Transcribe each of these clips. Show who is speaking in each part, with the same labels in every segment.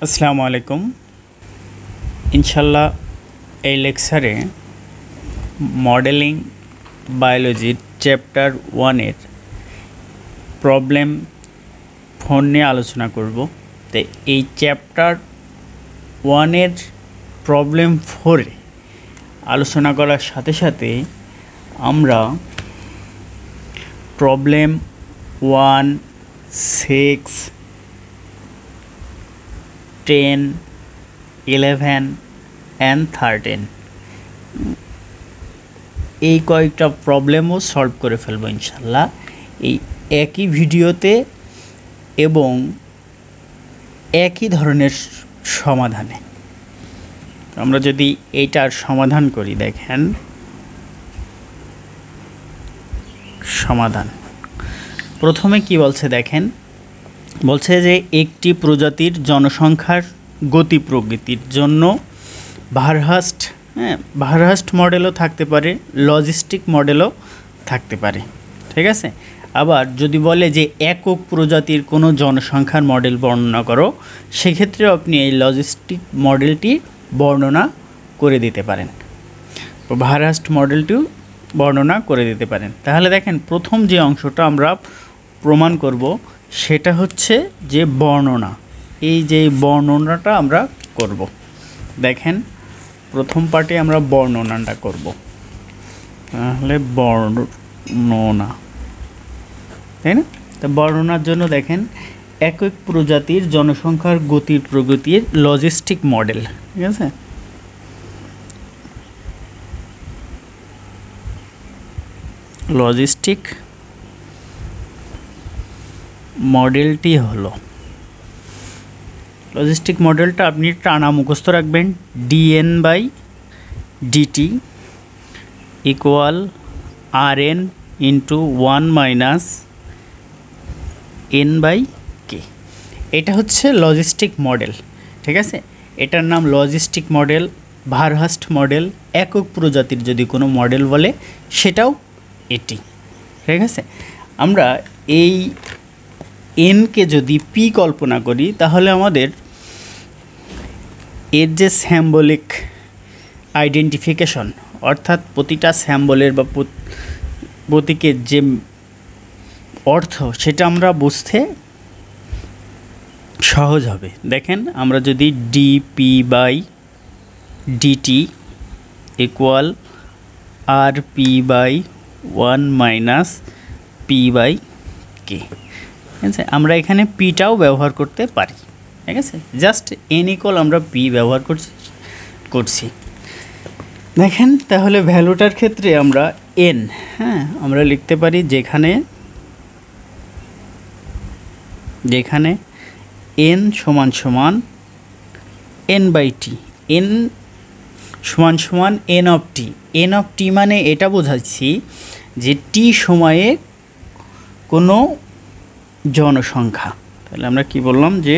Speaker 1: আসসালামু আলাইকুম। ইনশাল্লাহ এই লেকচারে মডেলিং বায়োলজির চ্যাপ্টার 1-এর প্রবলেম 4 নিয়ে আলোচনা করব। তো এই চ্যাপ্টার 1-এর প্রবলেম 4-এ আলোচনা করার সাথে সাথে আমরা প্রবলেম 1, 6, 10, 11 and 13 এই কয়েকটা প্রবলেমও সলভ করে ফেলবো ইনশাল্লাহ এই একই ভিডিওতে এবং একই ধরনের সমাধানে। আমরা যদি এইটার সমাধান করি, দেখেন সমাধান প্রথমে কি বলছে, দেখেন বলছে যে একটি প্রজাতির জনসংখ্যার গতি প্রকৃতির জন্য ভারহাস্ট মডেলও থাকতে পারে, লজিস্টিক মডেলও থাকতে পারে, ঠিক আছে। আবার যদি বলে যে একক প্রজাতির কোনো জনসংখ্যার মডেল বর্ণনা করো, সেক্ষেত্রে আপনি এই লজিস্টিক মডেলটি বর্ণনা করে দিতে পারেন, ভারহাস্ট মডেলটিও বর্ণনা করে দিতে পারেন। তাহলে দেখেন প্রথম যে অংশটা আমরা প্রমাণ করব সেটা হচ্ছে যে বর্ণনা। এই যে বর্ণনাটা আমরা করব, দেখেন প্রথম পার্টে আমরা বর্ণনাটা করব। তাহলে বর্ণনা, তাই না? তো বর্ণনার জন্য দেখেন একক প্রজাতির জনসংখ্যার গতির প্রগতির লজিস্টিক মডেল, ঠিক আছে। লজিস্টিক মডেলটি হলো, লজিস্টিক মডেলটা আপনি টানা মুখস্থ রাখবেন, dN/dt equal Rn into 1 minus n/k। এটা হচ্ছে লজিস্টিক মডেল, ঠিক আছে। এটার নাম লজিস্টিক মডেল, ভারহাস্ট মডেল, একক প্রজাতির যদি কোনো মডেল বলে সেটাও এটি, ঠিক আছে। আমরা এই এনকে যদি পি কল্পনা করি তাহলে আমাদের এর যে সিম্বলিক আইডেন্টিফিকেশন, অর্থাৎ প্রতিটা সিম্বলের বা প্রতীকের যে অর্থ সেটা আমরা বুঝতে সহজ হবে। দেখেন আমরা যদি dp/dt equal rp/1 minus p/k, ঠিক আছে, আমরা এখানে পিটাও ব্যবহার করতে পারি, ঠিক আছে। জাস্ট n ইকুয়াল আমরা p ব্যবহার করছি। দেখেন তাহলে ভ্যালুটার ক্ষেত্রে আমরা n, আমরা লিখতে পারি যেখানে n সমান সমান n/t, n সমান সমান n of t। n of t মানে এটা বোঝাচ্ছি যে t সময়ে কোনো জনসংখ্যা। তাহলে আমরা কি বললাম যে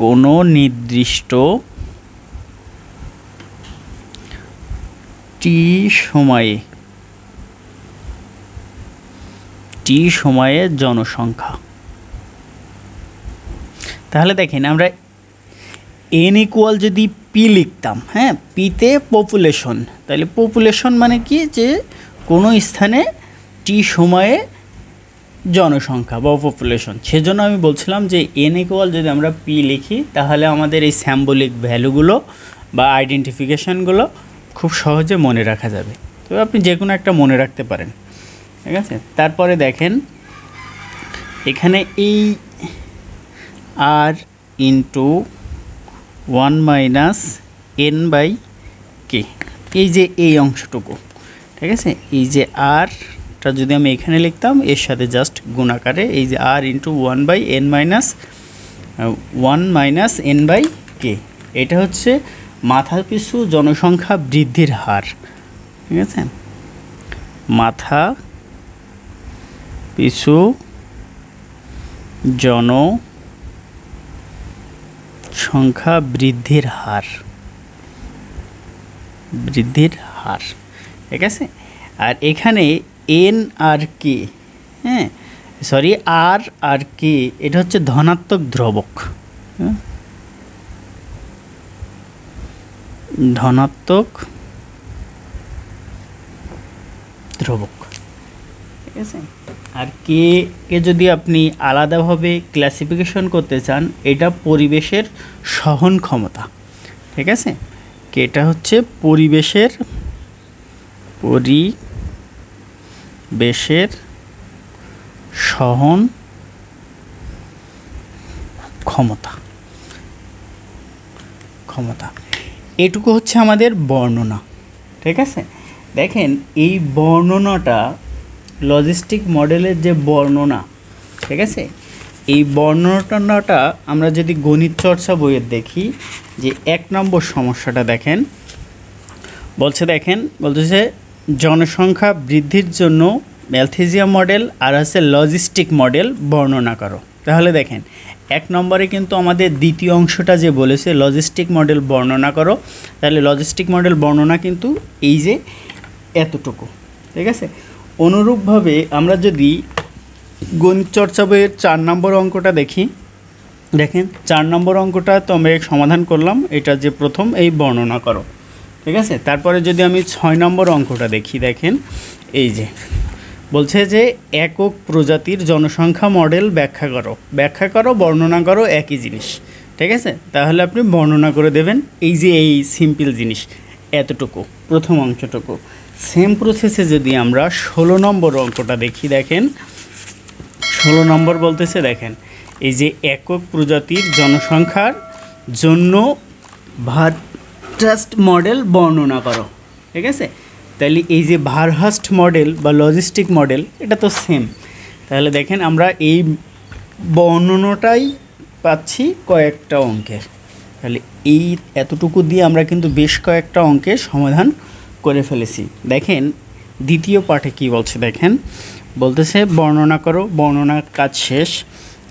Speaker 1: কোনো নির্দিষ্ট t সময়ে জনসংখ্যা। তাহলে দেখেন আমরা n ইকুয়াল যদি p লিখতাম, পিতে পপুলেশন, তাহলে পপুলেশন মানে কি, যে কোনো স্থানে t সময়ে জনসংখ্যা বা পপুলেশন। সেজন্য আমি বলছিলাম যে n ইকুয়াল যদি আমরা p লিখি তাহলে আমাদের এই সিম্বলিক ভ্যালুগুলো বা আইডেন্টিফিকেশানগুলো খুব সহজে মনে রাখা যাবে। তবে আপনি যে কোনো একটা মনে রাখতে পারেন, ঠিক আছে। তারপরে দেখেন এখানে এই r ইন্টু 1 মাইনাস n/k, এই যে এই অংশটুকু, ঠিক আছে। এই যে rটা যদি আমি এখানে লিখতাম, এর সাথে জাস্ট গুণাকারে এই যে r into 1/n minus n/k, এটা হচ্ছে মাথা পিছু জনসংখ্যা বৃদ্ধির হার, ঠিক আছে। মাথা পিছু জনসংখ্যা বৃদ্ধির হার, ঠিক আছে। আর এখানে n আর k, সরি আর আর কে এটা হচ্ছে ধনাত্মক ধ্রুবক, হ্যাঁ, ধনাত্মক ধ্রুবক, ঠিক আছে। আর কে কে যদি আপনি আলাদাভাবে ক্লাসিফিকেশন করতে চান, এটা পরিবেশের সহন ক্ষমতা, ঠিক আছে। কেটা হচ্ছে পরিবেশের সহন ক্ষমতা, এটুকু হচ্ছে আমাদের বর্ণনা, ঠিক আছে। দেখেন এই বর্ণনাটা লজিস্টিক মডেলের যে বর্ণনা, ঠিক আছে, এই বর্ণনাটা আমরা যদি গণিত চর্চা বইয়ের দেখি, যে 1 নম্বর সমস্যাটা দেখেন, বলতেছে জনসংখ্যা বৃদ্ধির জন্য ম্যালথেসিয়ান মডেল আর আছে লজিস্টিক মডেল বর্ণনা করো। তাহলে দেখেন 1 নম্বরে কিন্তু আমাদের দ্বিতীয় অংশটা যে বলেছে লজিস্টিক মডেল বর্ণনা করো, তাহলে লজিস্টিক মডেল বর্ণনা কিন্তু এই যে এতটুকু, ঠিক আছে। অনুরূপভাবে আমরা যদি গণিত চর্চা বইয়ের 4 নম্বর অঙ্কটা দেখি, দেখেন 4 নম্বর অঙ্কটা তো আমরা সমাধান করলাম, এটা যে প্রথম এই বর্ণনা করো, ঠিক আছে। তারপরে যদি আমি 6 নম্বর অঙ্কটা দেখি, দেখেন এই যে বলছে যে একক প্রজাতির জনসংখ্যা মডেল ব্যাখ্যা করো বর্ণনা করো, একই জিনিস, ঠিক আছে। তাহলে আপনি বর্ণনা করে দেবেন এই যে এই সিম্পল জিনিস এতটুকু, প্রথম অংশটুকু। সেম প্রসেসে যদি আমরা 16 নম্বর অঙ্কটা দেখি, দেখেন 16 নম্বর বলতেছে, দেখেন এই যে একক প্রজাতির জনসংখ্যার জন্য ভারহাস্ট মডেল বর্ণনা করো, ঠিক আছে। তাহলে এই যে ভারহাস্ট মডেল বা লজিস্টিক মডেল এটা তো সেম, তাহলে দেখেন আমরা এই বর্ণনাটাই পাচ্ছি কয়েকটা অঙ্কের, তাহলে এই এতটুকু দিয়ে আমরা কিন্তু বেশ কয়েকটা অঙ্কের সমাধান করে ফেলেছি। দেখেন দ্বিতীয় পাঠে কি বলছে, দেখেন বলতেছে বর্ণনা করো, বর্ণনার কাজ শেষ।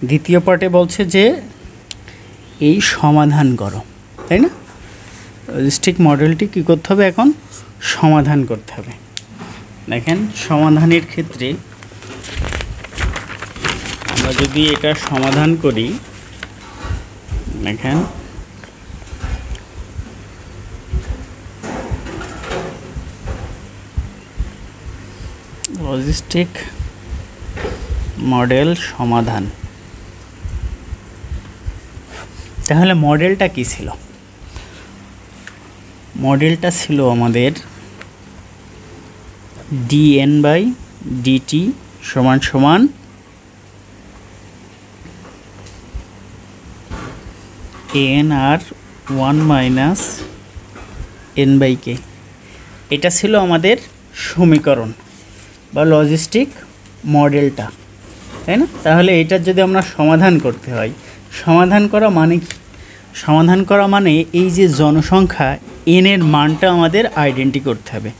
Speaker 1: দ্বিতীয় পাঠে বলছে যে এই সমাধান করো, তাই না। লজিস্টিক মডেলটি কী করতে হবে, এখন সমাধান করতে হবে। দেখেন সমাধানের ক্ষেত্রে আমরা যদি এটা সমাধান করি, দেখেন লজিস্টিক মডেল সমাধান, তাহলে মডেলটা কি ছিল, মডেলটা ছিল আমাদের dn/dt সমান সমান n/1 - n/k, এটা ছিল আমাদের সমীকরণ বা লজিস্টিক মডেলটা, তাই না। তাহলে এটার যদি আমরা সমাধান করতে হয়, সমাধান করা মানে এই যে জনসংখ্যা n এর মানটা আমাদের আইডেন্টি করতে হবে।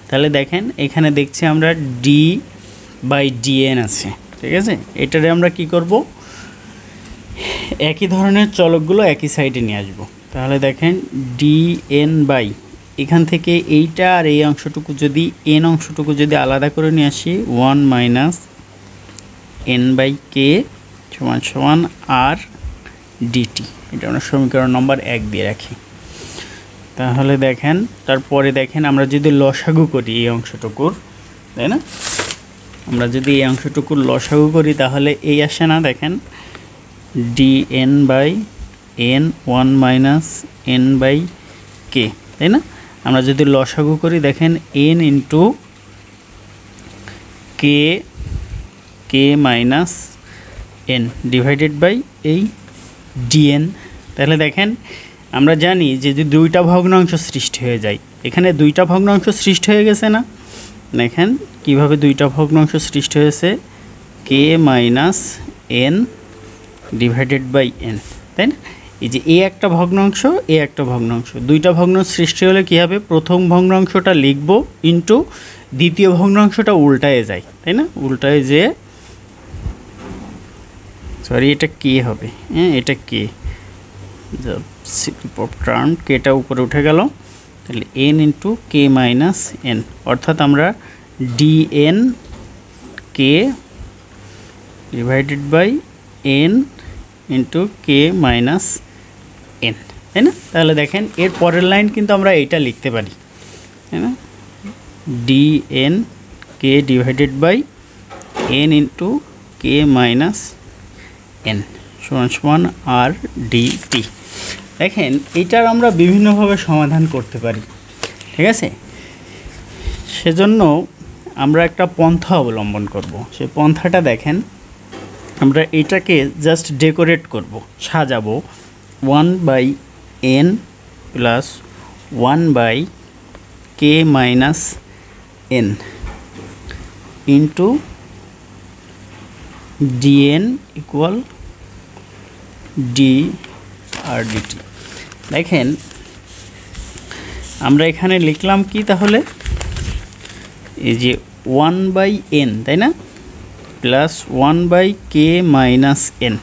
Speaker 1: তাহলে দেখেন এখানে দেখছি আমরা d/dn আছে, ঠিক আছে। এটারে আমরা কি করব, একই ধরনের চলকগুলো একই সাইডে নিয়ে আসব। তাহলে দেখেন dn বাই এখান থেকে এইটা আর এই অংশটুকু যদি n অংশটুকু যদি আলাদা করে নিয়ে আসি 1 - n/k সমান সমান r dt, এটা আমরা সমীকরণ নম্বর 1 দিয়ে রাখি। তাহলে দেখেন তারপরে দেখেন আমরা যদি লসাগু করি এই অংশটুকুর, তাই না, আমরা যদি এই অংশটুকুর লসাগু করি তাহলে এই আসে না, দেখেন dn/n 1 - n/k, তাই না। আমরা যদি লসাগু করি দেখেন n × k - n divided by এই dn। তাহলে দেখেন আমরা জানি যে যদি দুইটা ভগ্নাংশ সৃষ্টি হয়ে যায়, এখানে দুইটা ভগ্নাংশ সৃষ্টি হয়ে গেছে না, দেখেন কিভাবে দুইটা ভগ্নাংশ সৃষ্টি হয়েছে, k - n divided by n, তাই না। এই যে এ একটা ভগ্নাংশ, এ একটা ভগ্নাংশ, দুইটা ভগ্নাংশ সৃষ্টি হলে কী হবে, প্রথম ভগ্নাংশটা লিখব ইন্টু দ্বিতীয় ভগ্নাংশটা উল্টায় যায়, তাই না, উল্টায় যে সরি এটা কে হবে, হ্যাঁ এটা কে টার্ম কেটা উপরে উঠে গেল, তাহলে n × k - n, অর্থাৎ আমরা dn k divided by n into K minus N, তাই না? তাহলে দেখেন এর পরের লাইন কিন্তু আমরা এইটা লিখতে পারি, তাই না? D n k divided by n into K minus n সমান সমান আর ডি টি। দেখেন এইটার আমরা বিভিন্নভাবে সমাধান করতে পারি, ঠিক আছে? সেজন্য আমরা একটা পন্থা অবলম্বন করব। সেই পন্থাটা দেখেন, আমরা এটাকে জাস্ট ডেকোরেট করব, সাজাবো। 1/n plus 1/k minus n into dn equal D আর ডিটি। দেখেন আমরা এখানে লিখলাম কি তাহলে, এই যে 1/n, তাই না, plus 1/k minus n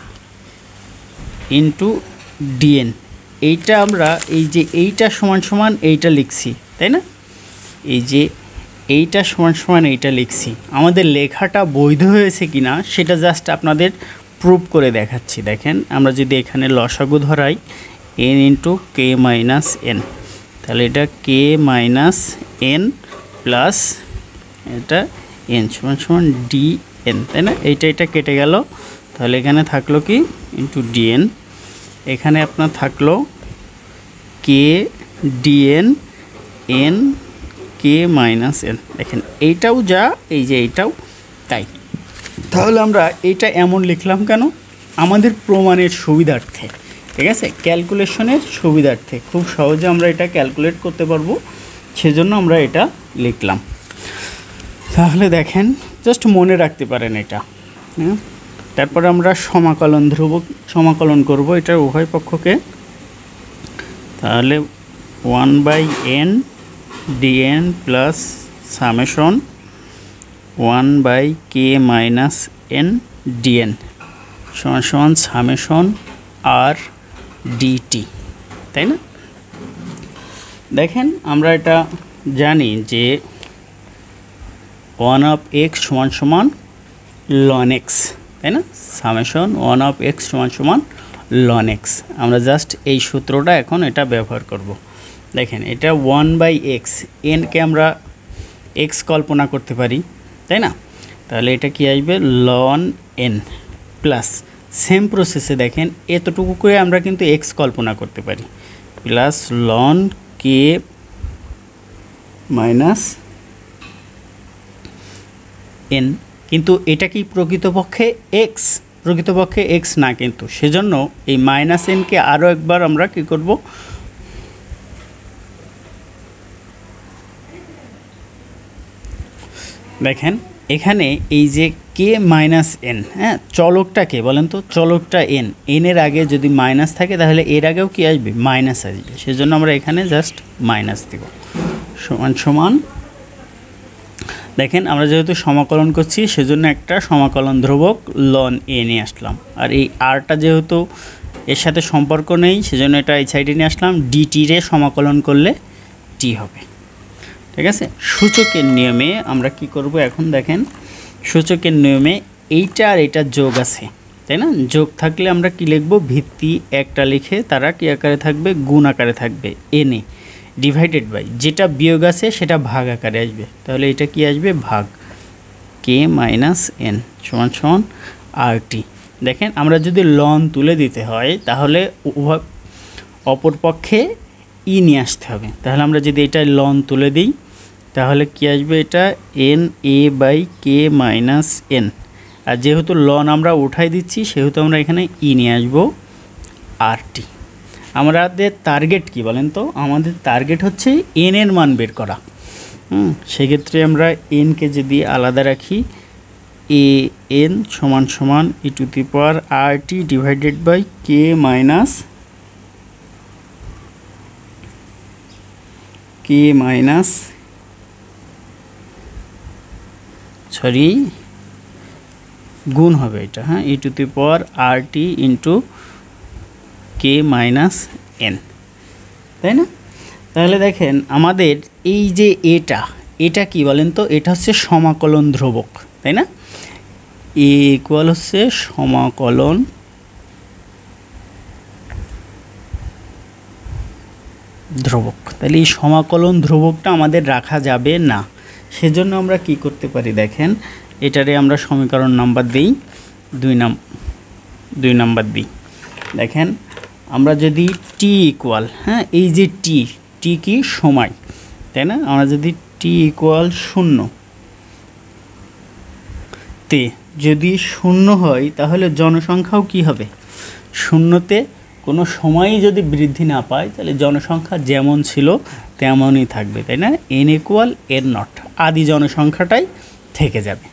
Speaker 1: into dn. এইটা আমরা এই যে এইটা সমান সমান এইটা লিখছি, তাই না? এই যে এইটা সমান সমান এইটা লিখছি। আমাদের লেখাটা বৈধ হয়েছে কিনা সেটা জাস্ট আপনাদের প্রুভ করে দেখাচ্ছি। দেখেন আমরা যদি এখানে লসাগু ধরাই n into k minus N, তাহলে এটা কে মাইনাস এন প্লাস এটা এন সমান সমান ডি এন, তাই না? এটা কেটে গেল, তাহলে এখানে থাকলো কি ইন্টু ডিএন, এখানে আপনার থাকলো K DN N K minus N. দেখেন এইটাও যা, এই যে এইটাও তাই। তাহলে আমরা এইটা এমন লিখলাম কেন? আমাদের প্রমাণের সুবিধার্থে, ঠিক আছে, ক্যালকুলেশনের সুবিধার্থে, খুব সহজে আমরা এটা ক্যালকুলেট করতে পারবো, সেজন্য আমরা এটা লিখলাম। তাহলে দেখেন জাস্ট মনে রাখতে পারেন এটা, হ্যাঁ। তারপরে আমরা সমাকলন ধ্রুবক সমাকলন করব এটার উভয় পক্ষকে। তাহলে 1/n dn plus summation 1/k minus n dn সমান সমান সামেশন আর ডিটি, তাই না? দেখেন আমরা এটা জানি যে 1/x সমান সমান ln x, তাই না? সামেশন 1/x সমান সমান ln x। আমরা জাস্ট এই সূত্রটা এখন এটা ব্যবহার করব। দেখেন এটা 1/x, nকে আমরা x কল্পনা করতে পারি, তাই না? তাহলে এটা কি আসবে ln n প্লাস সেম প্রসেসে দেখেন এতটুকু করে আমরা কিন্তু x কল্পনা করতে পারি, plus ln k minus n। কিন্তু এটা কি প্রকৃতপক্ষে x? প্রকৃতপক্ষে x না, কিন্তু সেজন্য এই মাইনাস nকে আরও একবার আমরা কি করব, দেখেন এখানে এই যে কে মাইনাস এন, হ্যাঁ, চলকটাকে বলেন তো, চলকটা এন, এনের আগে যদি মাইনাস থাকে তাহলে এর আগেও কি আসবে, মাইনাস আসবে। সেজন্য আমরা এখানে জাস্ট মাইনাস দেব, সমান সমান। দেখেন আমরা যেহেতু সমাকলন করছি সেজন্য একটা সমাকলন ধ্রুবক ln a নিয়ে আসলাম, আর এই আরটা যেহেতু এর সাথে সম্পর্ক নেই সেজন্য এটা এই সাইডে নিয়ে আসলাম। ডিটি রে সমাকলন করলে টি হবে, ঠিক আছে? সূচকের নিয়মে আমরা কি করব এখন, দেখেন সূচকের নিয়মে এইটা আর এটা যোগ আছে, তাই না? যোগ থাকলে আমরা কি লিখব, ভিত্তি একটা লিখে তারা কি আকারে থাকবে, গুণ আকারে থাকবে, এনে ডিভাইডেড বাই যেটা বিয়োগ আছে সেটা ভাগ আকারে আসবে। তাহলে এটা কি আসবে, ভাগ কে মাইনাস এন সমান সমান আর টি। দেখেন আমরা যদি লন তুলে দিতে হয় তাহলে অপর পক্ষে ই নিয়ে আসতে হবে। তাহলে আমরা যদি এটা লন তুলে দিই তাহলে কি আসবে, এটা N A by K minus N, আর যেহেতু লন আমরা উঠাই দিচ্ছি সেহেতু আমরা এখানে ই নিয়ে আসবো আর টি। আমাদের টার্গেট কি বলেন তো, আমাদের টার্গেট হচ্ছে এন এর মান বের করা। সেক্ষেত্রে আমরা এনকে যদি আলাদা রাখি, এ এন সমান সমান E to the power R T divided by K minus sorry গুণ হবে এটা, হ্যাঁ, E to the power R T into K minus N, তাই না? তাহলে দেখেন আমাদের এই যে এটা কি বলেন তো, এটা হচ্ছে সমাকলন ধ্রুবক, তাই না? এ ইকুয়াল হচ্ছে সমাকলন ধ্রুবক। তাহলে এই সমাকলন ধ্রুবকটা আমাদের রাখা যাবে না, সেজন্য আমরা কি করতে পারি দেখেন, এটারে আমরা সমীকরণ নাম্বার দিই 2 নাম্বার দিই। দেখেন আমরা যদি টি ইকুয়াল, হ্যাঁ এই যে টি কি সময়, তাই না, আমরা যদি টি ইকুয়াল 0 তে যদি 0 হয় তাহলে জনসংখ্যাও কি হবে, 0-তে কোনো সময়ই যদি বৃদ্ধি না পায় তাহলে জনসংখ্যা যেমন ছিল তেমনই থাকবে, তাই না, n ইকুয়াল n নট, আদি জনসংখ্যাটাই থেকে যাবে।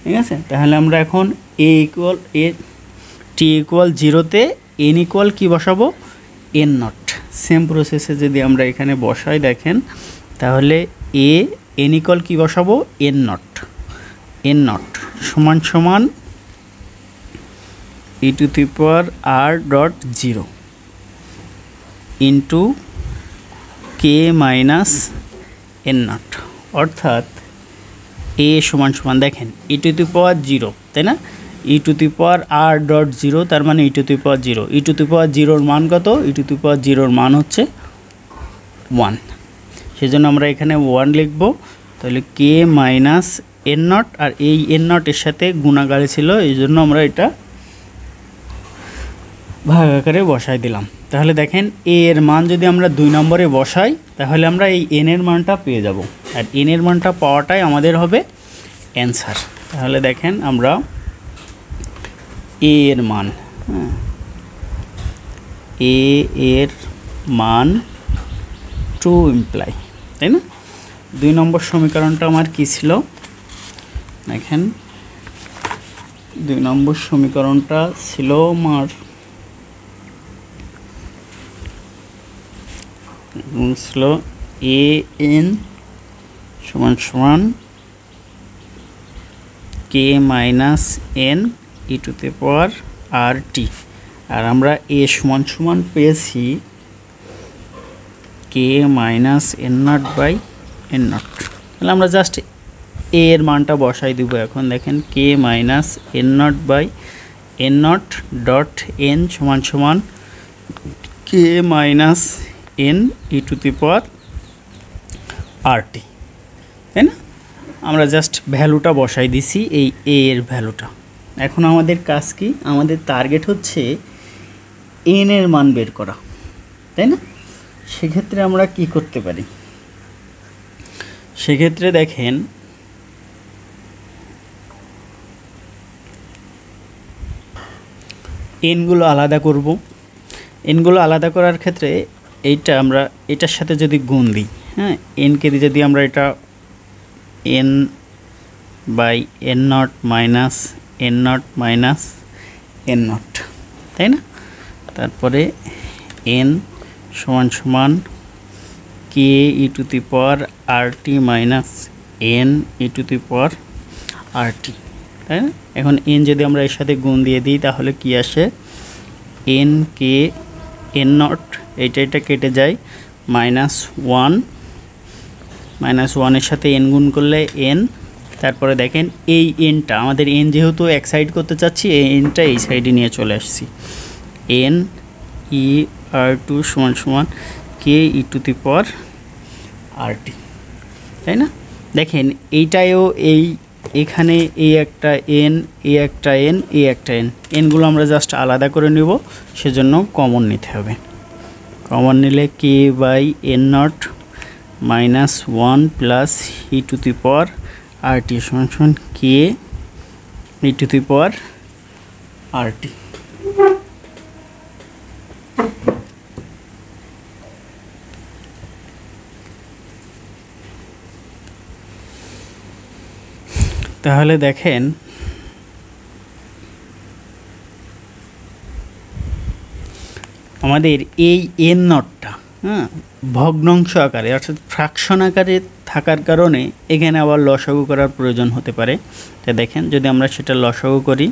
Speaker 1: ঠিক আছে, তাহলে আমরা এখন টি ইকুয়াল 0-তে n ইকুয়াল কী বসাবো, n নট। সেম প্রসেসে যদি আমরা এখানে বসাই দেখেন, তাহলে n ইকুয়াল কী বসাবো, n নট সমান সমান e⁻r.0 into k minus n not, অর্থাৎ এ সমান সমান দেখেন e⁻0, তাই না, e⁻r.0 তার মানে e⁻0 মান কত, e⁻0 মান হচ্ছে 1, সেজন্য আমরা এখানে 1 লিখব। তাহলে কে মাইনাস n নট, আর এই n নটের সাথে গুণাকারে ছিল, এই জন্য আমরা এটা ভাগ আকারে বসাই দিলাম। তাহলে দেখেন এ এর মান যদি আমরা 2 নম্বরে বসাই তাহলে আমরা এই n এর মানটা পেয়ে যাব, আর n এর মানটা পাওয়াটাই আমাদের হবে অ্যান্সার। তাহলে দেখেন আমরা এ এর মান, এ এর মান 2 ইমপ্লাই, তাই না। 2 নম্বর সমীকরণটা আমার কি ছিল দেখেন, 2 নম্বর সমীকরণটা ছিল আমার এ এন সমান সমান কে মাইনাস n e⁻r.t, আর আমরা এ সমান সমান পেয়েছি K minus n nought by n nought. তাহলে আমরা জাস্ট এ এর মানটা বসাই দিব এখন। দেখেন K minus n nought by n nought dot n সমান সমান কে মাইনাস n e⁻r.t, তাই না। আমরা জাস্ট ভ্যালুটা বসাই দিছি, এই এ এর ভ্যালুটা। এখন আমাদের কাজ কি, আমাদের টার্গেট হচ্ছে n এর মান বের করা, তাই না। সেক্ষেত্রে আমরা কি করতে পারি, সেক্ষেত্রে দেখেন এনগুলো আলাদা করব। এনগুলো আলাদা করার ক্ষেত্রে এইটা আমরা এটার সাথে যদি গুণ দিই, হ্যাঁ এনকে যদি আমরা এটা n by n nought minus n nought minus n nought, তাই না, তারপরে n সমান সমান কে e⁻r.t মাইনাস n e⁻r.t, তাই না। এখন n যদি আমরা এর সাথে গুণ দিয়ে দিই তাহলে কি আসে, n কে n নট, এটা কেটে যায়, -1 -1 এর সাথে n গুণ করলে n, তারপরে দেখেন এই nটা আমাদের n যেহেতু এক সাইড করতে চাচ্ছি, এই nটা এই সাইডে নিয়ে চলে আসছি, n e⁻r2 সমান সমান কে e⁻r.t, তাই না। দেখেন এইটাও এখানে এই একটা n, এই একটা n, এই একটা n, nগুলো আমরা জাস্ট আলাদা করে নেব, সেজন্য কমন নিতে হবে। কমন নিলে K by n nought minus 1 plus e⁻r.t সমান সমান কে e⁻r.t। তাহলে দেখেন আমাদের এই n নটটা, হ্যাঁ ভগ্নাংশ আকারে অর্থাৎ ফ্র্যাকশন আকারে থাকার কারণে এখানে আবার লসাগু করার প্রয়োজন হতে পারে। তো দেখেন যদি আমরা সেটা লসাগু করি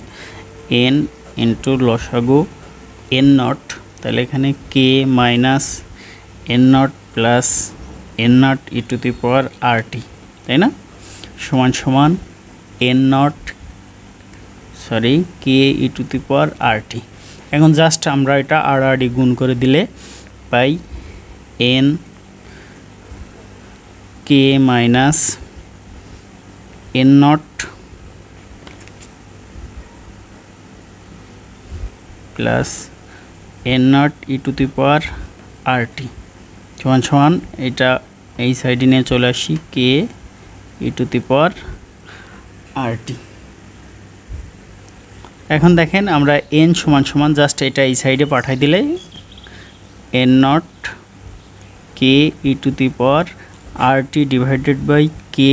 Speaker 1: n ইন্টু লসাগু n নট, তাহলে এখানে K minus n nought plus n nought e⁻r.t, তাই না, সমান সমান n nought sorry K E to the power R T. এখন জাস্ট আমরা এটা আর আর ডি গুণ করে দিলে পাই N K minus N nought plus N nought E to the power R T সমান সমান এটা এই সাইডে নিয়ে চলে আসি কে E to the power R T. এখন দেখেন আমরা এন সমান সমান জাস্ট এটা এই সাইডে পাঠাই দিলে N nought K E to the power R T divided by K.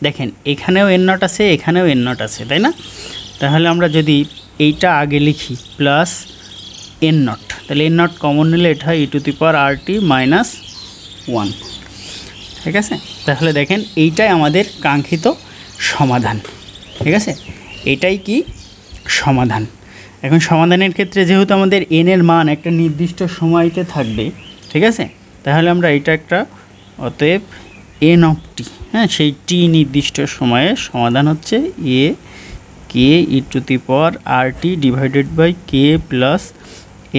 Speaker 1: দেখেন এখানেও এন নট আছে, এখানেও এন নট আছে, তাই না? তাহলে আমরা যদি এইটা আগে লিখি প্লাস এন নট, তাহলে এন নট কমন নিলে এটা ই to the power R T minus 1, ঠিক আছে? তাহলে দেখেন এইটাই আমাদের কাঙ্ক্ষিত সমাধান, ঠিক আছে? এটাই কি সমাধান। এখন সমাধানের ক্ষেত্রে যেহেতু আমাদের এন এর মান একটা নির্দিষ্ট সময়তে থাকবে, ঠিক আছে? তাহলে আমরা এটা একটা অতএব এন অফ টি, হ্যাঁ, সেই টি নির্দিষ্ট সময়ে সমাধান হচ্ছে A K E to the power R T divided by K plus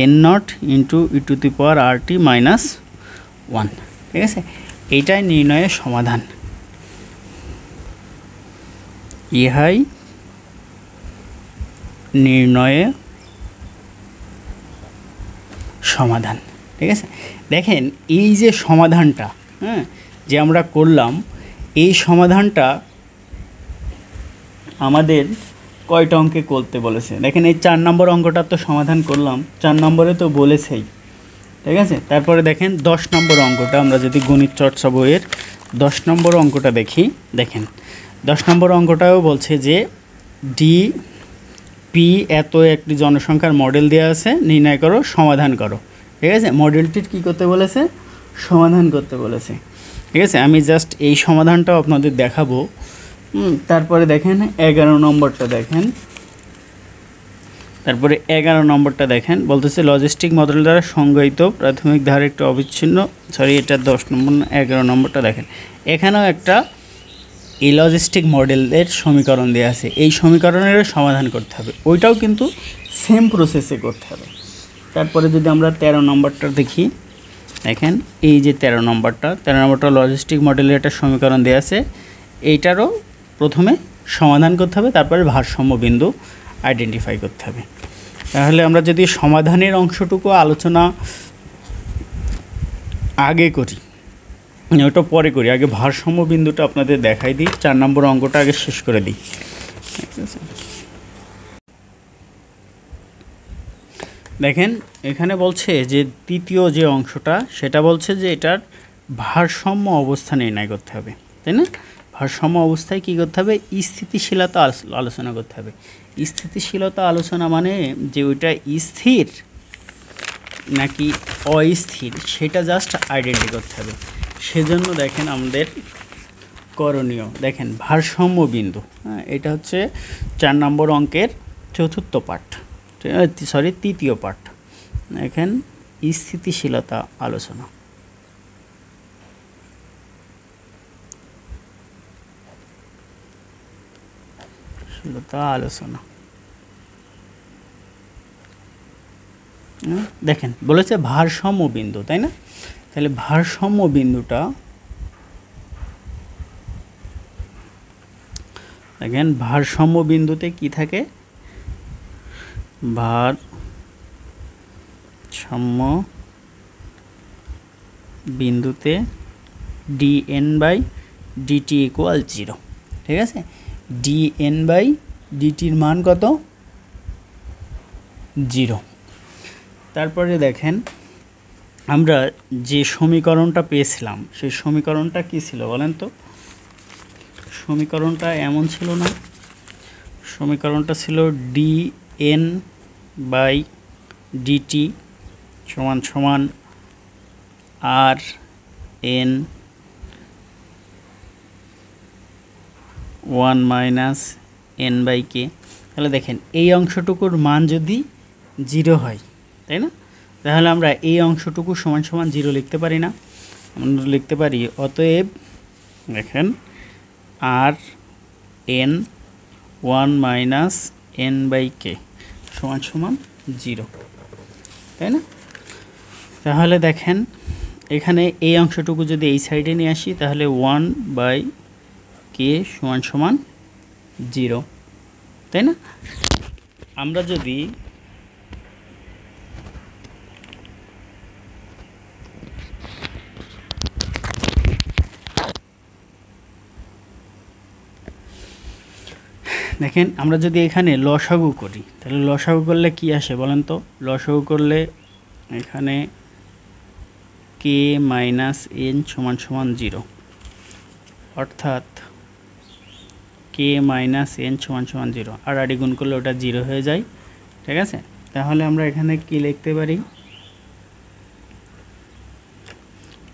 Speaker 1: N nought into E to the power R T minus 1, ঠিক আছে? এইটাই নির্ণয়ের সমাধান। ইহাই নির্ণয়ে সমাধান, ঠিক আছে? দেখেন এই যে সমাধানটা, হ্যাঁ, যে আমরা করলাম, এই সমাধানটা আমাদের কয়টা অঙ্কে করতে বলেছে? দেখেন এই 4 নম্বর অঙ্কটা তো সমাধান করলাম, 4 নম্বরে তো বলেছেই, ঠিক আছে? তারপরে দেখেন 10 নম্বর অঙ্কটা, আমরা যদি গণিত চর্চা বইয়ের 10 নম্বর অঙ্কটা দেখি, দেখেন 10 নম্বর অঙ্কটাও বলছে যে ডি পি এত একটি জনসংখ্যার মডেল দেওয়া আছে, নির্ণয় করো, সমাধান করো, ঠিক আছে? মডেলটির কী করতে বলেছে? সমাধান করতে বলেছে, ঠিক আছে? আমি জাস্ট এই সমাধানটাও আপনাদের দেখাবো। তারপরে দেখেন 11 নম্বরটা দেখেন, তারপরে 11 নম্বরটা দেখেন, বলতেছে লজিস্টিক মডেল দ্বারা সংজ্ঞায়িত প্রাথমিক ধারা একটু অবিচ্ছিন্ন, সরি এটা 10 নম্বর না, 11 নম্বরটা দেখেন, এখানেও একটা এই লজিস্টিক মডেলের সমীকরণ দেওয়া আছে, এই সমীকরণেরও সমাধান করতে হবে, ওইটাও কিন্তু সেম প্রসেসে করতে হবে। তারপরে যদি আমরা 13 নম্বরটা দেখি, দেখেন এই যে 13 নম্বরটা লজিস্টিক মডেলের একটা সমীকরণ দেওয়া আছে, এইটারও প্রথমে সমাধান করতে হবে, তারপরে ভারসাম্য বিন্দু আইডেন্টিফাই করতে হবে। তাহলে আমরা যদি সমাধানের অংশটুকু আলোচনা আগে করি, ওটা পরে করি, আগে ভারসাম্য বিন্দুটা আপনাদের দেখাই দিই, 4 নম্বর অঙ্কটা আগে শেষ করে দিই, ঠিক আছে? দেখেন এখানে বলছে যে তৃতীয় যে অংশটা, সেটা বলছে যে এটার ভারসাম্য অবস্থা নির্ণয় করতে হবে, তাই না? ভারসাম্য অবস্থায় কী করতে হবে? স্থিতিশীলতা আলোচনা করতে হবে। স্থিতিশীলতা আলোচনা মানে যে ওইটা স্থির নাকি অস্থির সেটা জাস্ট আইডেন্টি করতে হবে। সেজন্য দেখেন আমাদের করণীয়, দেখেন ভারসাম্য বিন্দু, হ্যাঁ, এটা হচ্ছে 4 নম্বর অঙ্কের চতুর্থ পাঠ, সরি তৃতীয় পাঠ। দেখেন স্থিতিশীলতা আলোচনা, দেখেন বলেছে ভারসাম্য বিন্দু, তাই না? তাহলে ভারসাম্য বিন্দুটা দেখেন, ভারসাম্য বিন্দুতে কি থাকে? ভারসাম্য বিন্দুতে dn বাই ডিটি ইকুয়াল 0, ঠিক আছে? dn বাই ডিটির মান কত? 0। তারপরে দেখেন আমরা যে সমীকরণটা পেয়েছিলাম, সেই সমীকরণটা কি ছিল বলেন তো? সমীকরণটা এমন ছিল না, সমীকরণটা ছিল dn বাই ডিটি সমান সমান আর এন 1 মাইনাস এন বাই কে। তাহলে দেখেন এই অংশটুকুর মান যদি 0 হয়, তাই না? তাহলে আমরা এই অংশটুকু সমান সমান 0 লিখতে পারি না? আমরা লিখতে পারি অতএব দেখেন আর এন 1 মাইনাস n/k সমান সমান 0, তাই না? তাহলে দেখেন এখানে এই অংশটুকু যদি এই সাইডে নিয়ে আসি তাহলে 1/k সমান সমান 0, তাই না? আমরা যদি দেখেন আমরা যদি এখানে লসাগু করি তাহলে লসাগু করলে কি আসে বলেন তো? লসাগু করলে এখানে k - n সমান সমান 0, অর্থাৎ k - n সমান সমান 0, আর আড়ি গুণ করলে ওটা 0 হয়ে যায়, ঠিক আছে? তাহলে আমরা এখানে কি লিখতে পারি?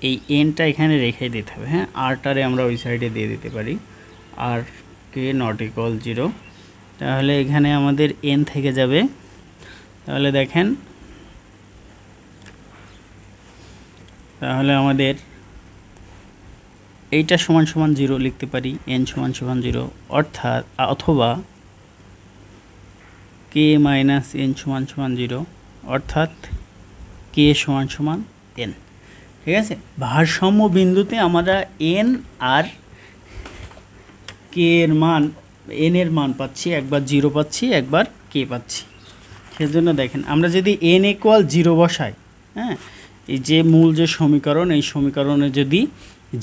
Speaker 1: এই nটা এখানে রেখে দিতে হবে, হ্যাঁ, rটারে আমরা ওই সাইডে দিয়ে দিতে পারি, আর k ≠ 0, তাহলে এখানে আমাদের n থেকে যাবে। তাহলে দেখেন তাহলে আমাদের এইটা সমান সমান 0 লিখতে পারি, n সমান সমান 0, অর্থাৎ অথবা k - n সমান সমান 0, অর্থাৎ k সমান সমান n, ঠিক আছে? ভারসাম্য বিন্দুতে আমরা n আর k এর মান n এর মান পাচ্ছি, একবার 0 পাচ্ছি, একবার k পাচ্ছি। সেজন্য দেখেন আমরা যদি n = 0 বসাই, হ্যাঁ, এই যে মূল যে সমীকরণ, এই সমীকরণে যদি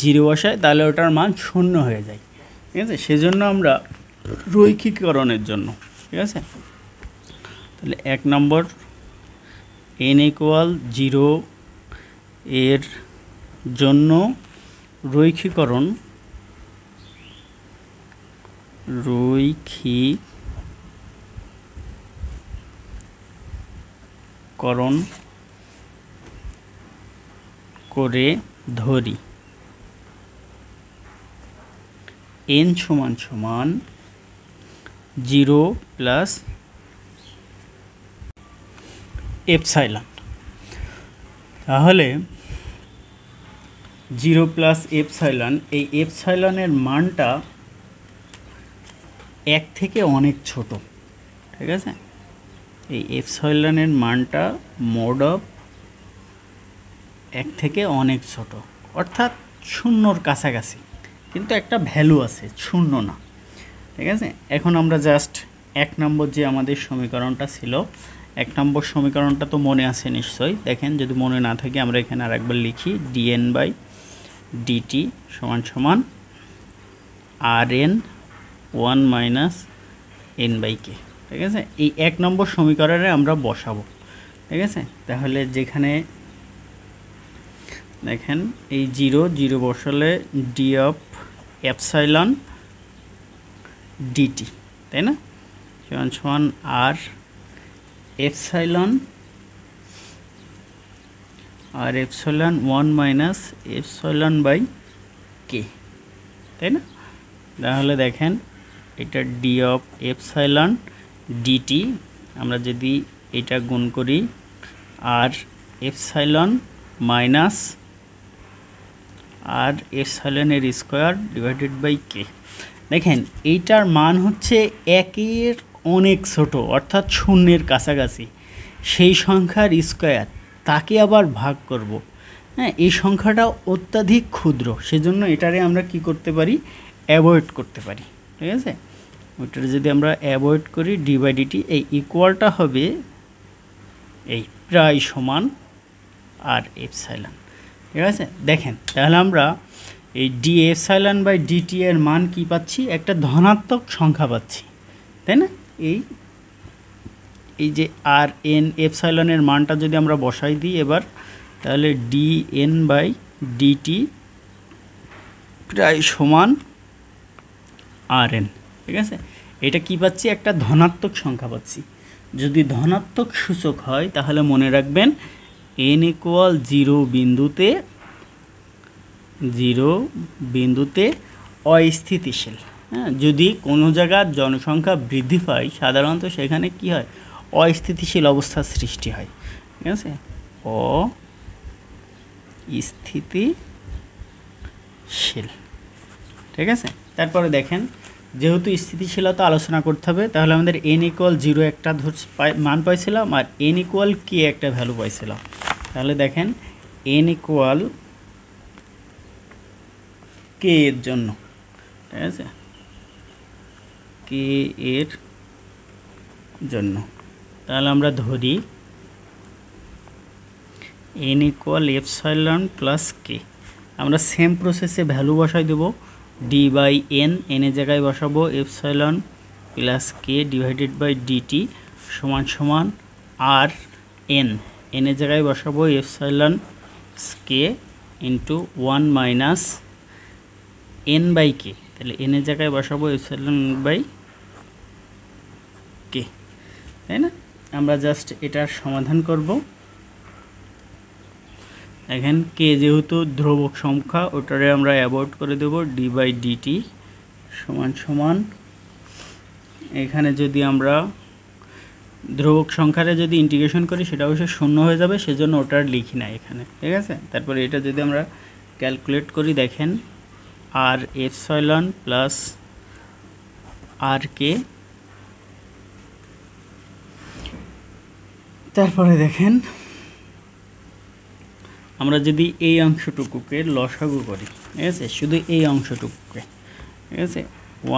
Speaker 1: 0 বসাই তাহলে ওটার মান 0 হয়ে যায়, ঠিক আছে? সেজন্য আমরা রৈখিকরণের জন্য, ঠিক আছে? তাহলে 1 নম্বর n = 0 এর জন্য রৈখিকরণ করে ধরি n সমান সমান 0 প্লাস এপসাইলন। তাহলে 0 প্লাস এপসাইলন, এই এপসাইলনের মানটা 1 থেকে অনেক ছোট, ঠিক আছে? এই এপসাইলনের মানটা মোড অফ 1 থেকে অনেক ছোট, অর্থাৎ 0-র কাছাকাছি, কিন্তু একটা ভ্যালু আছে, 0 না, ঠিক আছে? এখন আমরা জাস্ট 1 নম্বর যে আমাদের সমীকরণটা ছিল, 1 নম্বর সমীকরণটা তো মনে আছে নিশ্চয়ই। দেখেন যদি মনে না থাকে আমরা এখানে আরেকবার লিখি, dn/dt সমান সমান rn 1 - n/k, ঠিক আছে? এই 1 নম্বর সমীকরণে আমরা বসাবো, ঠিক আছে? তাহলে যেখানে দেখেন এই 0 বসালে d অফ এপসাইলন dt, তাই না, সমান সমান r এপসাইলন 1 - epsilon/k, তাই না? তাহলে দেখেন এটা d অফ এপসাইলন dt, আমরা যদি এটা গুণ করি আর এপসাইলন মাইনাস আর এপসাইলনের স্কয়ার ডিভাইডেড বাই k, দেখেন এইটার মান হচ্ছে 1 এর অনেক ছোট, অর্থাৎ 0-এর কাছাকাছি, সেই সংখ্যার স্কয়ার, তাকে আবার ভাগ করব, হ্যাঁ, এই সংখ্যাটা অত্যাধিক ক্ষুদ্র, সেজন্য এটারে আমরা কি করতে পারি? অ্যাভয়েড করতে পারি, ঠিক আছে? ওইটার যদি আমরা অ্যাভয়েড করি d/dt, এই ইকুয়ালটা হবে এই প্রায় সমান আর এপসাইলন, ঠিক আছে? দেখেন তাহলে আমরা এই d এপসাইলন/dt এর মান কি পাচ্ছি? একটা ধনাত্মক সংখ্যা পাচ্ছি, তাই না? এই যে আর এন এপসাইলনের মানটা যদি আমরা বসাই দিই এবার, তাহলে dn/dt প্রায় সমান rn, ঠিক আছে? এটা কি পাচ্ছি? একটা ধনাত্মক সংখ্যা পাচ্ছি। যদি ধনাত্মক সূচক হয় তাহলে মনে রাখবেন n = 0 বিন্দুতে অস্থিতিশীল, হ্যাঁ, যদি কোনো জায়গার জনসংখ্যা বৃদ্ধি পায় সাধারণত সেখানে কি হয়? অস্থিতিশীল অবস্থার সৃষ্টি হয়, ঠিক আছে? অস্থিতিশীল, ঠিক আছে? তারপরে দেখেন যেহেতু স্থিতিশীলতা আলোচনা করতে হবে, তাহলে আমাদের n ইকুয়াল 0 একটা মান পাইছিলাম আর n ইকুয়াল k একটা ভ্যালু পাইছিলাম। তাহলে দেখেন n ইকুয়াল k এর জন্য, ঠিক আছে, k এর জন্য তাহলে আমরা ধরি n equal epsilon plus k। আমরা সেম প্রসেসে ভ্যালু বসাই দেব, d বাই n, n এর জায়গায় বসাবো epsilon plus k divided by dt সমান সমান আর n, n এর জায়গায় বসাবো epsilon k into 1 minus n by k, তাহলে n এর জায়গায় বসাবো এপসাইলন বাই k, তাই না? আমরা জাস্ট এটার সমাধান করব। এখন k যেহেতু ধ্রুবক সংখ্যা, ওটারে আমরা অ্যাভয়েড করে দেব, d বাই dt সমান সমান, এখানে যদি আমরা ধ্রুবক সংখ্যারে যদি ইন্টিগ্রেশন করি সেটা অবশ্যই শূন্য হয়ে যাবে, সেজন্য ওটার লিখি না এখানে, ঠিক আছে। তারপরে এটা যদি আমরা ক্যালকুলেট করি, দেখেন আর এপসাইলন প্লাস আর কে, তারপরে দেখেন আমরা যদি এই অংশটুকুকে লসাগু করি, ঠিক আছে, শুধু এই অংশটুকুকে, ঠিক আছে,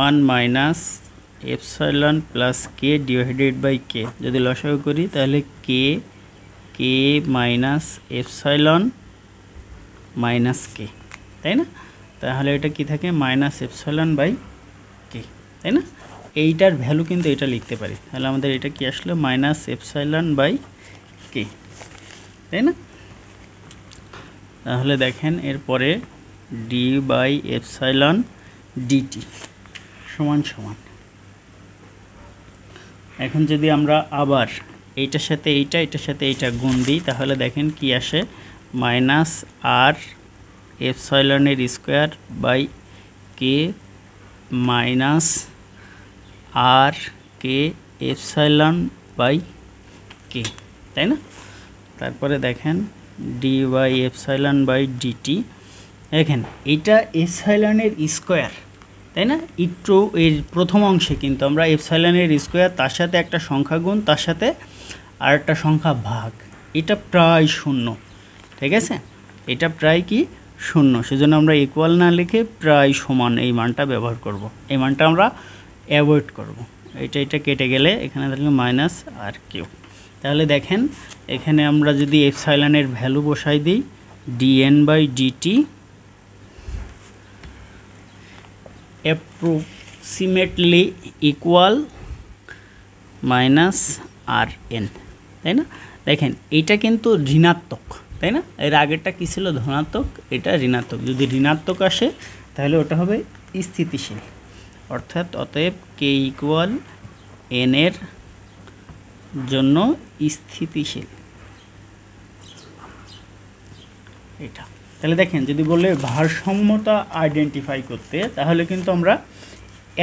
Speaker 1: 1 minus epsilon plus K divided by K যদি লসাগু করি, তাহলে K minus epsilon minus K, তাই না? তাহলে এটা কি থাকে, মাইনাস এপসাইলন বাই কে, তাই না? এইটার ভ্যালু কিন্তু এটা লিখতে পারি, তাহলে আমাদের এটা কি আসলে মাইনাস এপসাইলন বাই কে, তাই না? তাহলে দেখেন এরপরে ডি বাই এপসাইলন ডিটি সমান সমান, এখন যদি আমরা আবার এইটার সাথে এইটা, এটার সাথে এইটা গুণ দিই, তাহলে দেখেন কি আসে, মাইনাস আর এপসাইলনের square by K minus R K epsilon by K, তাই না? তারপরে দেখেন D by epsilon by DT, দেখেন এটা এপসাইলনের স্কোয়ার, তাই না? একটু এর প্রথম অংশে কিন্তু আমরা এপসাইলনের স্কোয়ার, তার সাথে একটা সংখ্যা গুণ, তার সাথে আর একটা সংখ্যা ভাগ, এটা প্রায় শূন্য, ঠিক আছে, এটা প্রায় কি শূন্য, সেজন্য আমরা ইকুয়াল না লিখে প্রায় সমান এই মানটা ব্যবহার করব, এই মানটা আমরা অ্যাভয়েড করব, এটা কেটে গেলে এখানে থাকলে মাইনাস আর কিউ। তাহলে দেখেন এখানে আমরা যদি এপসাইলনের ভ্যালু বসাই দিই, dn by dt approximately equal minus r n, তাই না? দেখেন এইটা কিন্তু ঋণাত্মক, তাই না? এর আগেরটা কী ছিল, ধনাত্মক, এটা ঋণাত্মক, যদি ঋণাত্মক আসে তাহলে ওটা হবে স্থিতিশীল, অর্থাৎ অতএব কে ইকুয়াল এন এর জন্য স্থিতিশীল, এটা। তাহলে দেখেন যদি বলে ভারসাম্যতা আইডেন্টিফাই করতে, তাহলে কিন্তু আমরা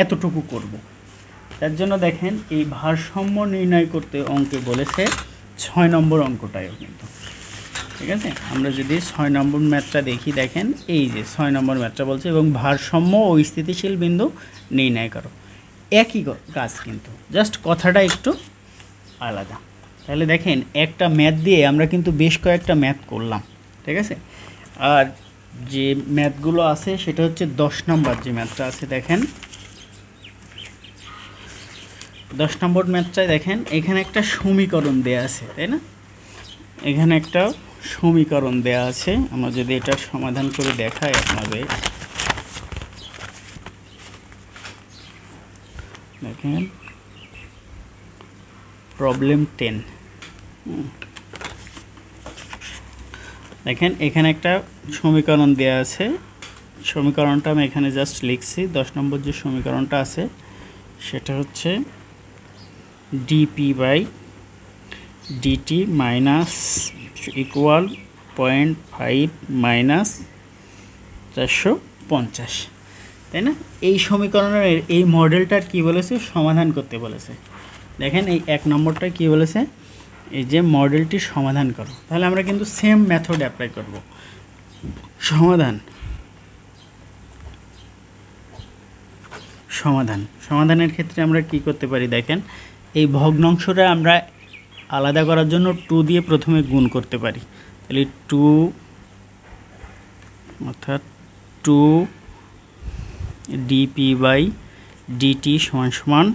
Speaker 1: এতটুকু করব। তার জন্য দেখেন এই ভারসাম্য নির্ণয় করতে অঙ্কে বলেছে 6 নম্বর অঙ্কটাও কিন্তু, ঠিক আছে। আমরা যদি 6 নম্বর ম্যাথটা দেখি, দেখেন এই যে 6 নম্বর ম্যাথটা বলছে এবং ভারসাম্য ও স্থিতিশীল বিন্দু নির্ণয় করো, একই কাজ কিন্তু জাস্ট কথাটা একটু আলাদা। তাহলে দেখেন একটা ম্যাথ দিয়ে আমরা কিন্তু বেশ কয়েকটা ম্যাথ করলাম, ঠিক আছে। আর যে ম্যাথগুলো আছে সেটা হচ্ছে 10 নম্বর যে ম্যাথটা আছে, দেখেন 10 নম্বর ম্যাথটায় দেখেন এখানে একটা সমীকরণ দেয়া আছে, তাই না? এখানে একটা সমীকরণ দেয়া আছে, আমরা যদি এটা সমাধান করে দেখাই আপনাদের, দেখেন প্রবলেম 10, দেখেন এখানে একটা সমীকরণ দেয়া আছে, সমীকরণটা আমি এখানে জাস্ট লিখছি। 10 নম্বর যে সমীকরণটা আছে সেটা হচ্ছে dp by dt minus equal 0.5 minus 450, তাই না? এই সমীকরণের এই মডেলটার কি বলেছে, সমাধান করতে বলেছে। দেখেন এই 1 নম্বরটা কি বলেছে, এই যে মডেলটি সমাধান করো। তাহলে আমরা কিন্তু সেম মেথড অ্যাপ্লাই করব, সমাধান সমাধানের ক্ষেত্রে আমরা কি করতে পারি দেখেন, এই ভগ্নাংশটা আমরা আলাদা করার জন্য 2 দিয়ে প্রথমে গুণ করতে পারি। তাহলে 2 অর্থাৎ 2 ডিপি বাই ডিটি সমান সমান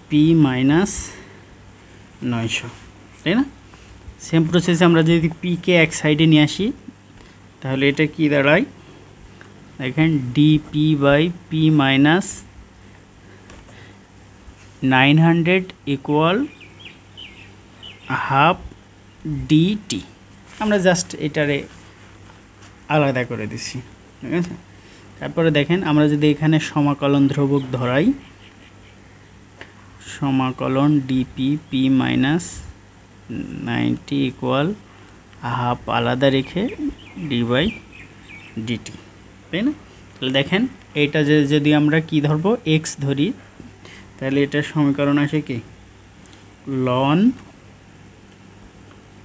Speaker 1: পি মাইনাস 900, তাই না? সেম প্রসেসে আমরা যদি পিকে এক সাইডে নিয়ে আসি তাহলে এটা কি দাঁড়ায় দেখেন, dp by p minus 900 equal half dt. আমরা জাস্ট এটারে আলাদা করে দিছি, ঠিক আছে? তারপরে দেখেন আমরা যদি এখানে সমাকলন ধ্রুবক ধরাই, সমাকলন DP P minus 90 equal half আলাদা রেখে ডি বাই ডিটি, তাই না? তাহলে দেখেন এইটা যদি আমরা কি ধরবো, এক্স ধরি, তাহলে এটার সমীকরণ আসে কি লন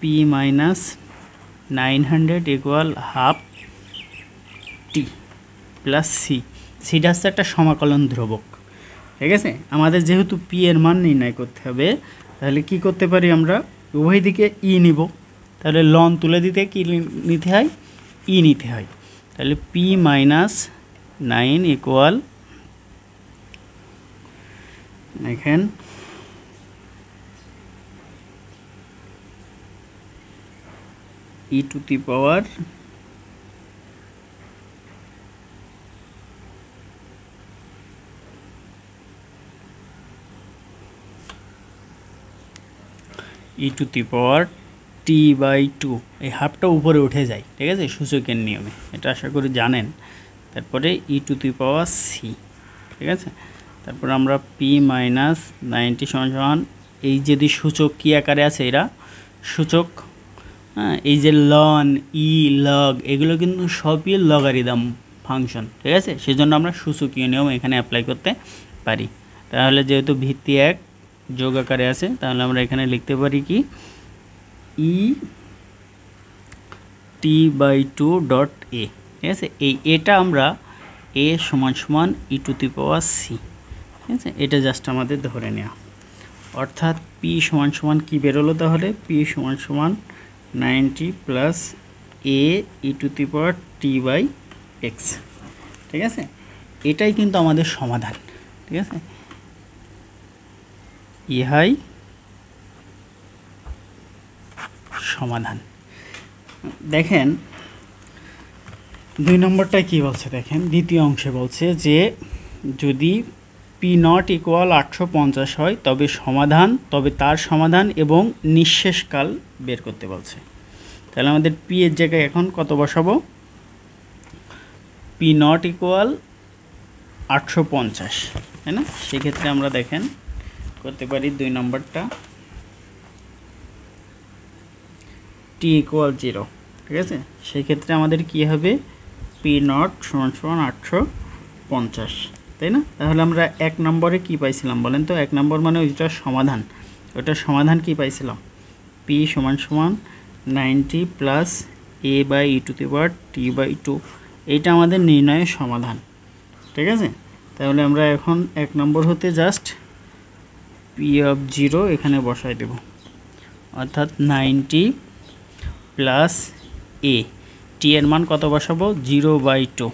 Speaker 1: P minus 900 equal half T plus C. সিটা হচ্ছে একটা সমাকলন ধ্রুবক, ঠিক আছে? আমাদের যেহেতু পি এর মান নির্ণয় করতে হবে, তাহলে কি করতে পারি, আমরা উভয় দিকে ই নিব। তাহলে লন তুলে দিতে কি নিতে হয়, ই নিতে হয়। তাহলে পি মাইনাস 9 ইকুয়াল দেখেন E to the power E to the power T by 2, এই হাফটা উপরে উঠে যায়, ঠিক আছে, সূচকের নিয়মে, এটা আশা করি জানেন। তারপরে ই টু দি পাওয়ার সি, ঠিক আছে? তারপর আমরা পি মাইনাস 90 সমান এই যদি সূচক কী আকারে আছে, এরা সূচক, হ্যাঁ, এই যে লন ই লগ এগুলো কিন্তু সবই লগারিদম ফাংশন, ঠিক আছে? সেজন্য আমরা সূচকীয় নিয়ম এখানে অ্যাপ্লাই করতে পারি। তাহলে যেহেতু ভিত্তি 1 যোগ আকারে আছে, তাহলে আমরা এখানে লিখতে পারি কি ই টি বাই 2 ডট এ, ঠিক আছে? এই এটা আমরা এ সমান সমান E to the power C, ঠিক আছে? এটা জাস্ট আমাদের ধরে নেওয়া, অর্থাৎ পি সমান সমান কী বেরোলো, তাহলে পি সমান সমান 90 plus a e to the power T by x, ঠিক আছে? এটাই কিন্তু আমাদের সমাধান, ঠিক আছে? ইহাই সমাধান। দেখেন 2 নম্বরটা কি বলছে, দেখেন দ্বিতীয় অংশে বলছে যে যদি পি নট ইকুয়াল 850 হয় তবে তার সমাধান এবং নিঃশেষকাল বের করতে বলছে। তাহলে আমাদের পি এর জায়গায় এখন কত বসাবো, পি নট ইকুয়াল 850, তাই না? সেক্ষেত্রে আমরা দেখেন করতে পারি 2 নম্বরটা টি ইকুয়াল 0, ঠিক আছে? সেক্ষেত্রে আমাদের কি হবে, পি নট সমান সমান 850, তাই না? তাহলে আমরা 1 নম্বরে কি পাইছিলাম বলেন তো, 1 নম্বর মানে ওইটার সমাধান, ওইটার সমাধান কি পাইছিলাম, পি সমান সমান 90 plus a by e to the power T by 2, এইটা আমাদের নির্ণয়ের সমাধান, ঠিক আছে? তাহলে আমরা এখন 1 নম্বর হতে জাস্ট পি অফ 0 এখানে বসাই দেব, অর্থাৎ 90 প্লাস এ, টি এর মান কত বসাবো, 0/2,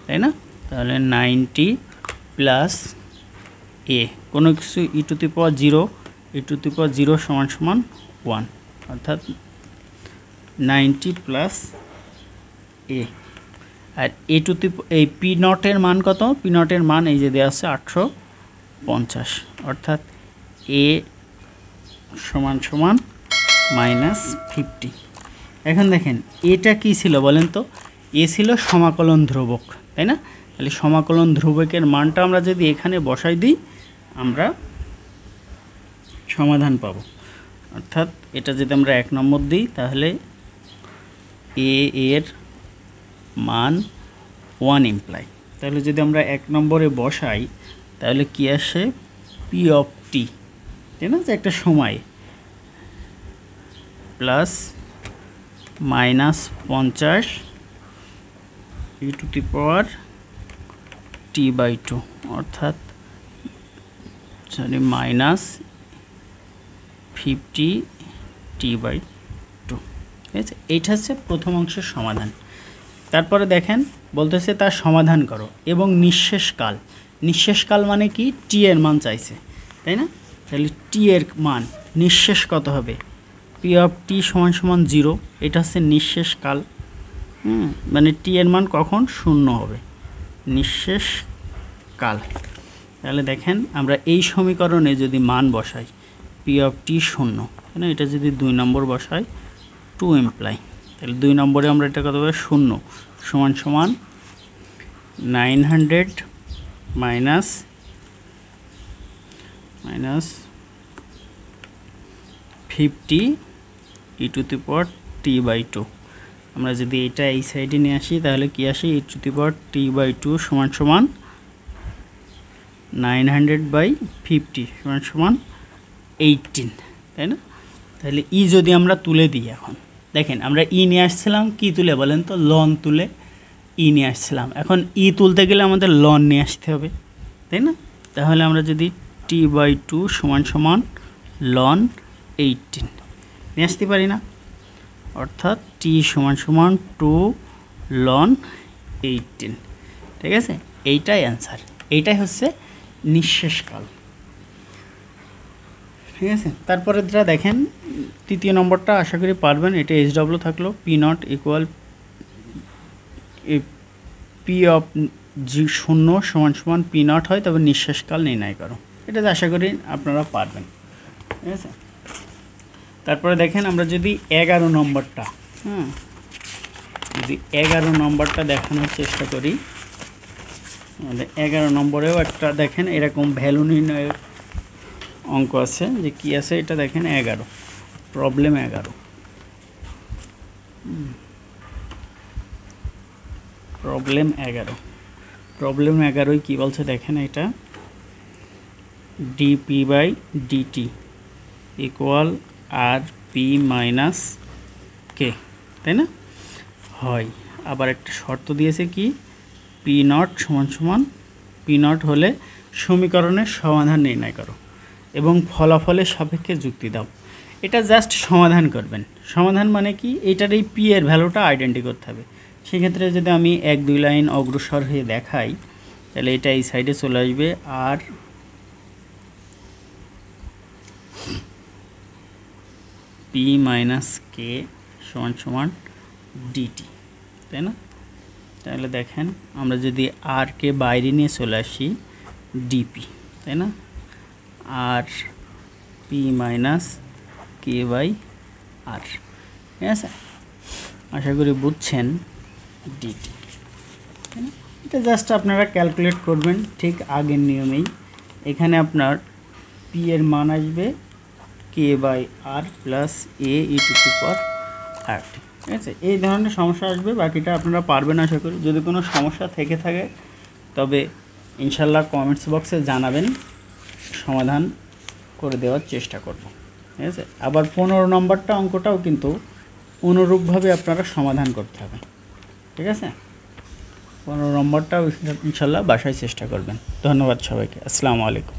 Speaker 1: তাই না? তাহলে 90 প্লাস এ, কোনো কিছু ই to the power 0, E to the পাওয়ার 0 সমান সমান 1, অর্থাৎ 90 plus A. R A to the এই পি নটের মান কত, পি নটের মান এই যে দেওয়া আছে 850, অর্থাৎ এ সমান সমান -50। এখন দেখেন এটা কি ছিল বলেন তো, এ ছিল সমাকলন ধ্রুবক, তাই না? তাহলে সমাকলন ধ্রুবকের মানটা আমরা যদি এখানে বসাই দিই আমরা সমাধান পাব, অর্থাৎ এটা যদি আমরা 1 নম্বর দিই তাহলে এ এর মান 1 ইমপ্লাই। তাহলে যদি আমরা 1 নম্বরে বসাই তাহলে কি আসে, পি অফ টি, তাই না, যে একটা সময় plus -50 E to the power t/2 অর্থাৎ সরি মাইনাস 50 t/2, ঠিক আছে। এইটা হচ্ছে প্রথম অংশের সমাধান। তারপরে দেখেন বলতেছে তার সমাধান করো এবং নিঃশেষকাল মানে কি, টি এর মান চাইছে, তাই না? তাহলে টি এর মান নিঃশেষ কত হবে, পি অফ টি সমান সমান 0, এটা হচ্ছে নিঃশেষকাল। মানে টি এর মান কখন শূন্য হবে, নিঃশেষকাল। তাহলে দেখেন আমরা এই সমীকরণে যদি মান বসাই পি অফ টি 0, তাই না? এটা যদি 2 নম্বর বসাই 2 ইমপ্লাই, তাহলে 2 নম্বরে আমরা এটা কত পাবো, 0 সমান সমান 900 মাইনাস 50 e⁻t/2। আমরা যদি এটা এই সাইডে নিয়ে আসি তাহলে কি আসে, e⁻t/2 সমান সমান 900/50 সমান সমান 18, তাই না? তাহলে ই যদি আমরা তুলে দিই, এখন দেখেন আমরা ই নিয়ে আসছিলাম কি তুলে বলেন তো, লন তুলে ই নিয়ে আসছিলাম। এখন ই তুলতে গেলে আমাদের লন নিয়ে আসতে হবে, তাই না? তাহলে আমরা যদি t/2 সমান সমান লন 18 নিয়ে আসতে পারি না, অর্থাৎ t সমান সমান 2 লন 18, ঠিক আছে। এইটাই অ্যান্সার, এইটাই হচ্ছে নিঃশেষকাল, ঠিক আছে। তারপরে যেটা দেখেন তৃতীয় নম্বরটা আশা করি পারবেন। এটা SW থাকলো P0 equal P of G0 সমান সমান P0 হয়, তবে নিঃশেষকাল নির্ণয় করো। এটা আশা করি আপনারা পারবেন, ঠিক আছে। তারপরে দেখেন আমরা যদি 11 নম্বরটা, যদি 11 নম্বরটা দেখানোর চেষ্টা করি, আমাদের 11 নম্বরেও একটা দেখেন এরকম ভ্যালু নির্ণয়ের অঙ্ক আছে, যে কি আছে এটা দেখেন 11, প্রবলেম 11, প্রবলেম 11 কি বলছে দেখেন, এটা dp/dt ইকুয়াল আর পি মাইনাস কে, তাই না হয়। আবার একটা শর্ত দিয়েছে কি, P0 সমান সমান, P0 হলে সমীকরণের সমাধান নির্ণয় করো এবং ফলাফলের সাপেক্ষে যুক্তি দাও। এটা জাস্ট সমাধান করবেন। সমাধান মানে কি, এটার এই পি এর ভ্যালুটা আইডেন্টি করতে হবে। সেক্ষেত্রে যদি আমি 1-2 লাইন অগ্রসর হয়ে দেখাই, তাহলে এটা এই সাইডে চলে আসবে, আর পি মাইনাস কে সমান সমান ডিটি, তাই না? তাহলে দেখেন আমরা যদি আর কে বাইরে নিয়ে চলে আসি, ডিপি, তাই না, আর পি মাইনাস কে/আর, ঠিক আছে। আশা করি বুঝছেন, ডিটি, তাই না? এটা জাস্ট আপনারা ক্যালকুলেট করবেন ঠিক আগের নিয়মেই। এখানে আপনার পি এর মান আসবে কে/আর প্লাস a e⁻r, ঠিক আছে। এই ধরনের সমস্যা আসবে, বাকিটা আপনারা পারবেন আশা করি। যদি কোনো সমস্যা থেকে থাকে তবে ইনশাল্লাহ কমেন্টস বক্সে জানাবেন, সমাধান করে দেওয়ার চেষ্টা করব, ঠিক আছে। আবার 15 নম্বরটা অঙ্কটাও কিন্তু অনুরূপভাবে আপনারা সমাধান করতে হবে, ঠিক আছে। 15 নম্বরটাও ইনশাল্লাহ বাসায় চেষ্টা করবেন। ধন্যবাদ সবাইকে, আসসালামু আলাইকুম।